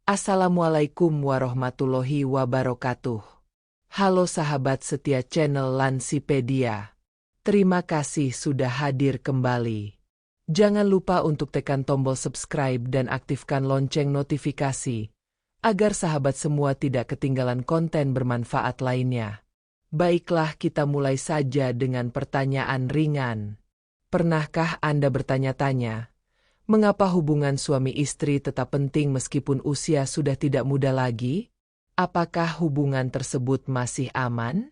Assalamualaikum warahmatullahi wabarakatuh. Halo sahabat setia channel Lansipedia. Terima kasih sudah hadir kembali. Jangan lupa untuk tekan tombol subscribe dan aktifkan lonceng notifikasi, agar sahabat semua tidak ketinggalan konten bermanfaat lainnya. Baiklah, kita mulai saja dengan pertanyaan ringan. Pernahkah Anda bertanya-tanya, mengapa hubungan suami istri tetap penting meskipun usia sudah tidak muda lagi? Apakah hubungan tersebut masih aman?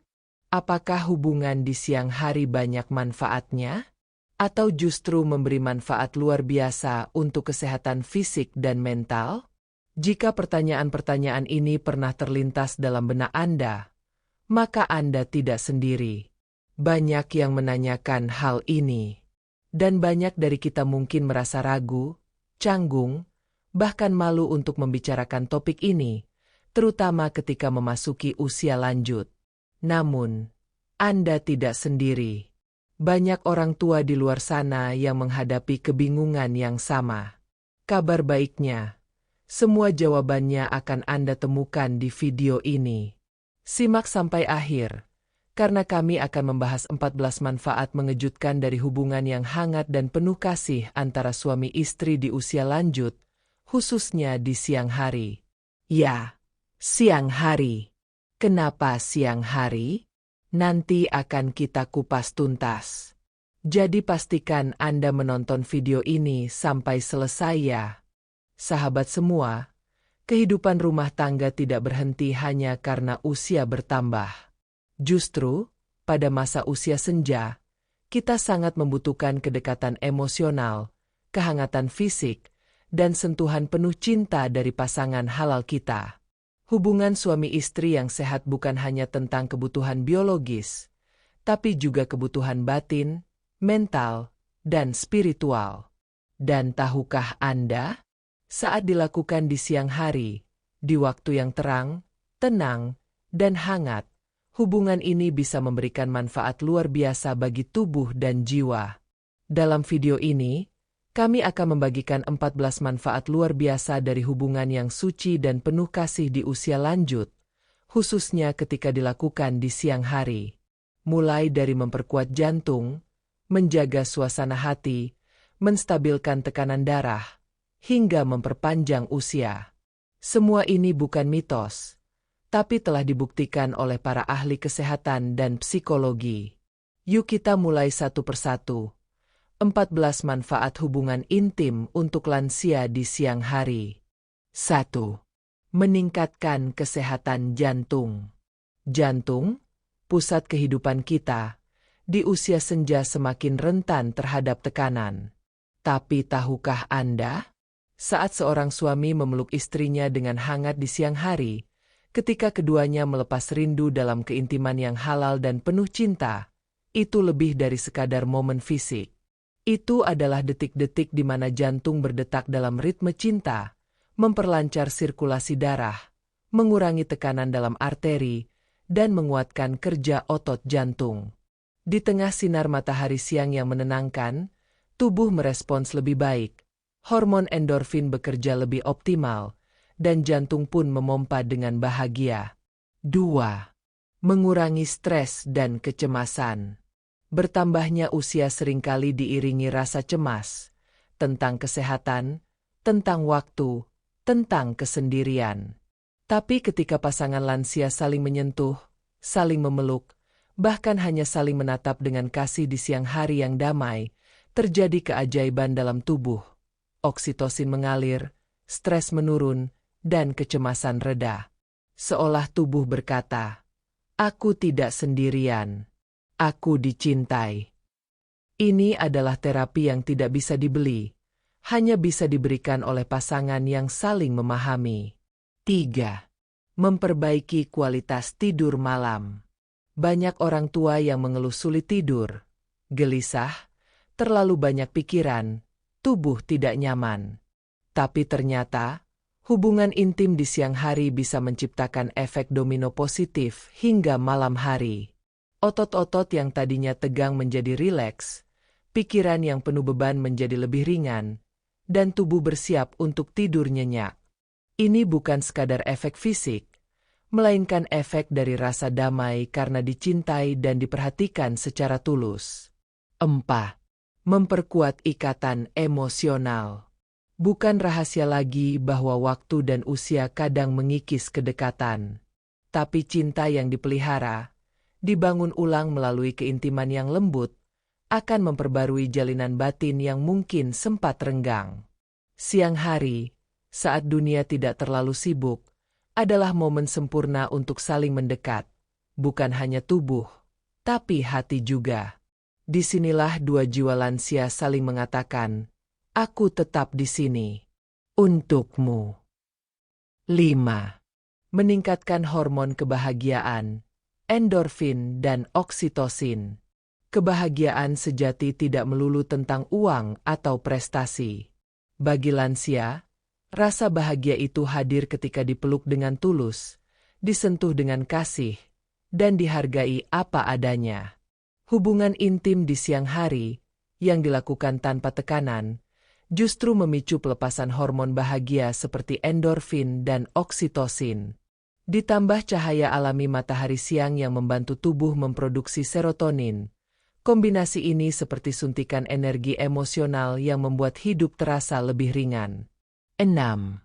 Apakah hubungan di siang hari banyak manfaatnya? Atau justru memberi manfaat luar biasa untuk kesehatan fisik dan mental? Jika pertanyaan-pertanyaan ini pernah terlintas dalam benak Anda, maka Anda tidak sendiri. Banyak yang menanyakan hal ini. Dan banyak dari kita mungkin merasa ragu, canggung, bahkan malu untuk membicarakan topik ini, terutama ketika memasuki usia lanjut. Namun, Anda tidak sendiri. Banyak orang tua di luar sana yang menghadapi kebingungan yang sama. Kabar baiknya, semua jawabannya akan Anda temukan di video ini. Simak sampai akhir, karena kami akan membahas 14 manfaat mengejutkan dari hubungan yang hangat dan penuh kasih antara suami istri di usia lanjut, khususnya di siang hari. Ya, siang hari. Kenapa siang hari? Nanti akan kita kupas tuntas. Jadi pastikan Anda menonton video ini sampai selesai ya. Sahabat semua, kehidupan rumah tangga tidak berhenti hanya karena usia bertambah. Justru, pada masa usia senja, kita sangat membutuhkan kedekatan emosional, kehangatan fisik, dan sentuhan penuh cinta dari pasangan halal kita. Hubungan suami istri yang sehat bukan hanya tentang kebutuhan biologis, tapi juga kebutuhan batin, mental, dan spiritual. Dan tahukah Anda, saat dilakukan di siang hari, di waktu yang terang, tenang, dan hangat, hubungan ini bisa memberikan manfaat luar biasa bagi tubuh dan jiwa. Dalam video ini, kami akan membagikan 14 manfaat luar biasa dari hubungan yang suci dan penuh kasih di usia lanjut, khususnya ketika dilakukan di siang hari. Mulai dari memperkuat jantung, menjaga suasana hati, menstabilkan tekanan darah, hingga memperpanjang usia. Semua ini bukan mitos, tapi telah dibuktikan oleh para ahli kesehatan dan psikologi. Yuk kita mulai satu persatu. 14 manfaat hubungan intim untuk lansia di siang hari. 1. Meningkatkan kesehatan jantung. Jantung, pusat kehidupan kita, di usia senja semakin rentan terhadap tekanan. Tapi tahukah Anda, saat seorang suami memeluk istrinya dengan hangat di siang hari, ketika keduanya melepas rindu dalam keintiman yang halal dan penuh cinta, itu lebih dari sekadar momen fisik. Itu adalah detik-detik di mana jantung berdetak dalam ritme cinta, memperlancar sirkulasi darah, mengurangi tekanan dalam arteri, dan menguatkan kerja otot jantung. Di tengah sinar matahari siang yang menenangkan, tubuh merespons lebih baik, hormon endorfin bekerja lebih optimal, dan jantung pun memompa dengan bahagia. 2. Mengurangi stres dan kecemasan. Bertambahnya usia seringkali diiringi rasa cemas, tentang kesehatan, tentang waktu, tentang kesendirian. Tapi ketika pasangan lansia saling menyentuh, saling memeluk, bahkan hanya saling menatap dengan kasih di siang hari yang damai, terjadi keajaiban dalam tubuh. Oksitosin mengalir, stres menurun, dan kecemasan reda. Seolah tubuh berkata, "Aku tidak sendirian. Aku dicintai." Ini adalah terapi yang tidak bisa dibeli, hanya bisa diberikan oleh pasangan yang saling memahami. 3. Memperbaiki kualitas tidur malam. Banyak orang tua yang mengeluh sulit tidur, gelisah, terlalu banyak pikiran, tubuh tidak nyaman. Tapi ternyata, hubungan intim di siang hari bisa menciptakan efek domino positif hingga malam hari. Otot-otot yang tadinya tegang menjadi rileks, pikiran yang penuh beban menjadi lebih ringan, dan tubuh bersiap untuk tidur nyenyak. Ini bukan sekadar efek fisik, melainkan efek dari rasa damai karena dicintai dan diperhatikan secara tulus. 4. Memperkuat ikatan emosional. Bukan rahasia lagi bahwa waktu dan usia kadang mengikis kedekatan. Tapi cinta yang dipelihara, dibangun ulang melalui keintiman yang lembut, akan memperbarui jalinan batin yang mungkin sempat renggang. Siang hari, saat dunia tidak terlalu sibuk, adalah momen sempurna untuk saling mendekat, bukan hanya tubuh, tapi hati juga. Disinilah dua jiwa lansia saling mengatakan, "Aku tetap di sini untukmu." 5. Meningkatkan hormon kebahagiaan, endorfin dan oksitosin. Kebahagiaan sejati tidak melulu tentang uang atau prestasi. Bagi lansia, rasa bahagia itu hadir ketika dipeluk dengan tulus, disentuh dengan kasih, dan dihargai apa adanya. Hubungan intim di siang hari, yang dilakukan tanpa tekanan, justru memicu pelepasan hormon bahagia seperti endorfin dan oksitosin. Ditambah cahaya alami matahari siang yang membantu tubuh memproduksi serotonin. Kombinasi ini seperti suntikan energi emosional yang membuat hidup terasa lebih ringan. 6.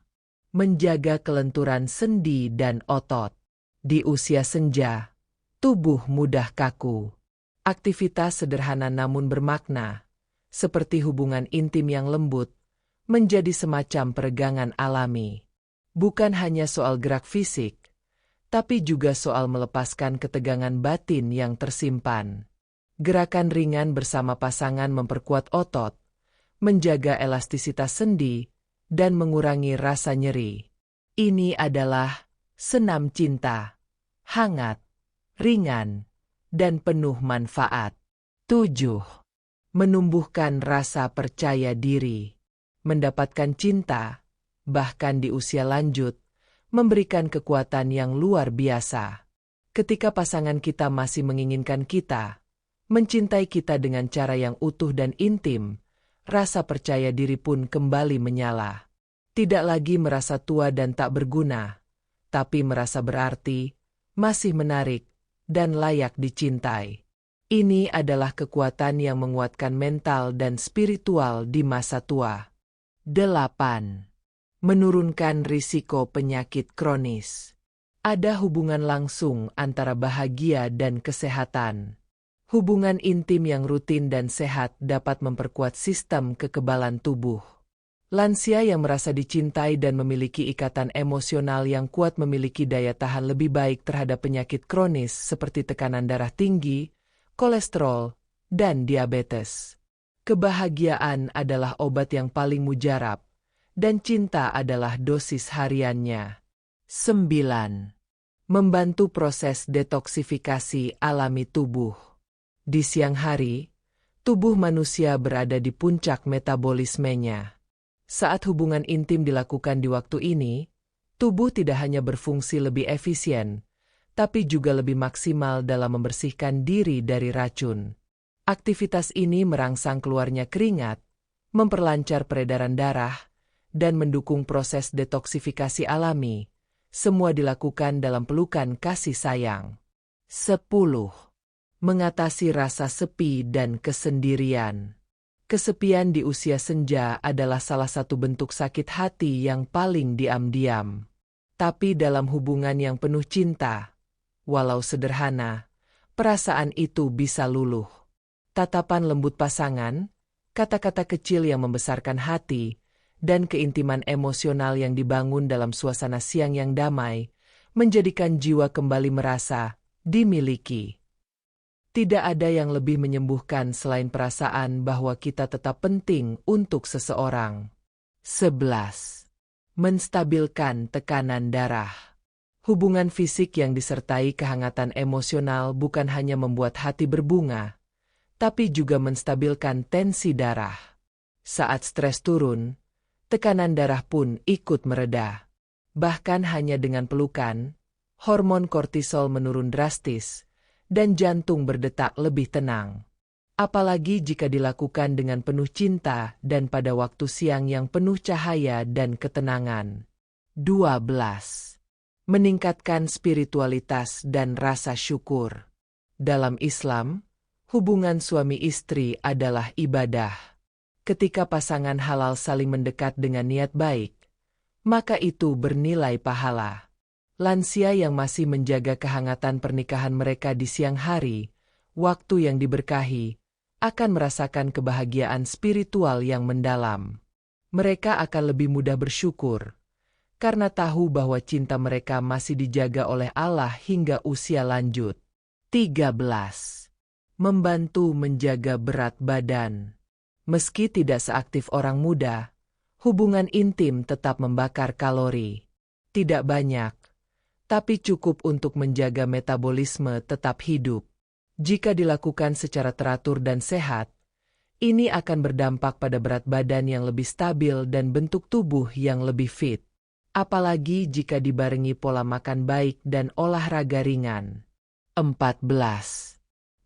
Menjaga kelenturan sendi dan otot. Di usia senja, tubuh mudah kaku. Aktivitas sederhana namun bermakna, seperti hubungan intim yang lembut, menjadi semacam peregangan alami. Bukan hanya soal gerak fisik, tapi juga soal melepaskan ketegangan batin yang tersimpan. Gerakan ringan bersama pasangan memperkuat otot, menjaga elastisitas sendi, dan mengurangi rasa nyeri. Ini adalah senam cinta, hangat, ringan, dan penuh manfaat. 7. Menumbuhkan rasa percaya diri. Mendapatkan cinta, bahkan di usia lanjut, memberikan kekuatan yang luar biasa. Ketika pasangan kita masih menginginkan kita, mencintai kita dengan cara yang utuh dan intim, rasa percaya diri pun kembali menyala. Tidak lagi merasa tua dan tak berguna, tapi merasa berarti, masih menarik, dan layak dicintai. Ini adalah kekuatan yang menguatkan mental dan spiritual di masa tua. 8. Menurunkan risiko penyakit kronis. Ada hubungan langsung antara bahagia dan kesehatan. Hubungan intim yang rutin dan sehat dapat memperkuat sistem kekebalan tubuh. Lansia yang merasa dicintai dan memiliki ikatan emosional yang kuat memiliki daya tahan lebih baik terhadap penyakit kronis seperti tekanan darah tinggi, kolesterol, dan diabetes. Kebahagiaan adalah obat yang paling mujarab, dan cinta adalah dosis hariannya. 9. Membantu proses detoksifikasi alami tubuh. Di siang hari, tubuh manusia berada di puncak metabolismenya. Saat hubungan intim dilakukan di waktu ini, tubuh tidak hanya berfungsi lebih efisien, tapi juga lebih maksimal dalam membersihkan diri dari racun. Aktivitas ini merangsang keluarnya keringat, memperlancar peredaran darah, dan mendukung proses detoksifikasi alami. Semua dilakukan dalam pelukan kasih sayang. 10. Mengatasi rasa sepi dan kesendirian. Kesepian di usia senja adalah salah satu bentuk sakit hati yang paling diam-diam. Tapi dalam hubungan yang penuh cinta, walau sederhana, perasaan itu bisa luluh. Tatapan lembut pasangan, kata-kata kecil yang membesarkan hati, dan keintiman emosional yang dibangun dalam suasana siang yang damai, menjadikan jiwa kembali merasa dimiliki. Tidak ada yang lebih menyembuhkan selain perasaan bahwa kita tetap penting untuk seseorang. 11. Menstabilkan tekanan darah. Hubungan fisik yang disertai kehangatan emosional bukan hanya membuat hati berbunga, tapi juga menstabilkan tensi darah. Saat stres turun, tekanan darah pun ikut mereda. Bahkan hanya dengan pelukan, hormon kortisol menurun drastis, dan jantung berdetak lebih tenang. Apalagi jika dilakukan dengan penuh cinta dan pada waktu siang yang penuh cahaya dan ketenangan. 12. Meningkatkan spiritualitas dan rasa syukur. Dalam Islam, hubungan suami istri adalah ibadah. Ketika pasangan halal saling mendekat dengan niat baik, maka itu bernilai pahala. Lansia yang masih menjaga kehangatan pernikahan mereka di siang hari, waktu yang diberkahi, akan merasakan kebahagiaan spiritual yang mendalam. Mereka akan lebih mudah bersyukur, karena tahu bahwa cinta mereka masih dijaga oleh Allah hingga usia lanjut. 13. Membantu menjaga berat badan. Meski tidak seaktif orang muda, hubungan intim tetap membakar kalori. Tidak banyak, tapi cukup untuk menjaga metabolisme tetap hidup. Jika dilakukan secara teratur dan sehat, ini akan berdampak pada berat badan yang lebih stabil dan bentuk tubuh yang lebih fit. Apalagi jika dibarengi pola makan baik dan olahraga ringan. 14.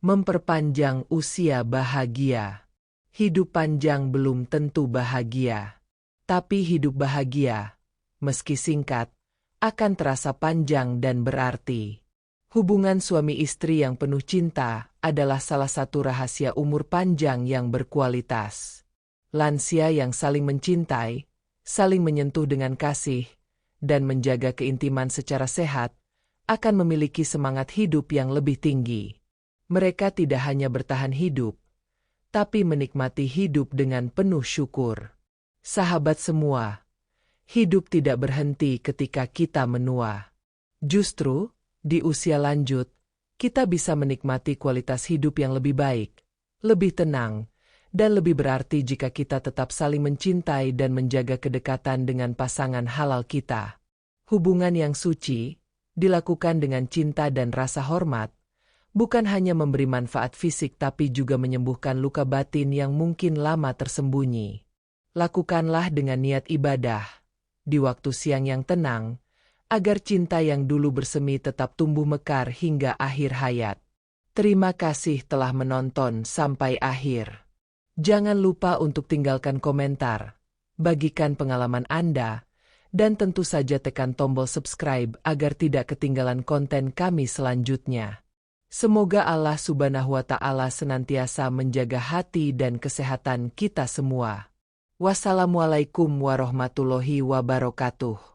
Memperpanjang usia bahagia. Hidup panjang belum tentu bahagia. Tapi hidup bahagia, meski singkat, akan terasa panjang dan berarti. Hubungan suami istri yang penuh cinta adalah salah satu rahasia umur panjang yang berkualitas. Lansia yang saling mencintai, saling menyentuh dengan kasih, dan menjaga keintiman secara sehat, akan memiliki semangat hidup yang lebih tinggi. Mereka tidak hanya bertahan hidup, tapi menikmati hidup dengan penuh syukur. Sahabat semua, hidup tidak berhenti ketika kita menua. Justru, di usia lanjut, kita bisa menikmati kualitas hidup yang lebih baik, lebih tenang, dan lebih berarti jika kita tetap saling mencintai dan menjaga kedekatan dengan pasangan halal kita. Hubungan yang suci, dilakukan dengan cinta dan rasa hormat, bukan hanya memberi manfaat fisik tapi juga menyembuhkan luka batin yang mungkin lama tersembunyi. Lakukanlah dengan niat ibadah, di waktu siang yang tenang, agar cinta yang dulu bersemi tetap tumbuh mekar hingga akhir hayat. Terima kasih telah menonton sampai akhir. Jangan lupa untuk tinggalkan komentar, bagikan pengalaman Anda, dan tentu saja tekan tombol subscribe agar tidak ketinggalan konten kami selanjutnya. Semoga Allah Subhanahu wa Ta'ala senantiasa menjaga hati dan kesehatan kita semua. Wassalamualaikum warahmatullahi wabarakatuh.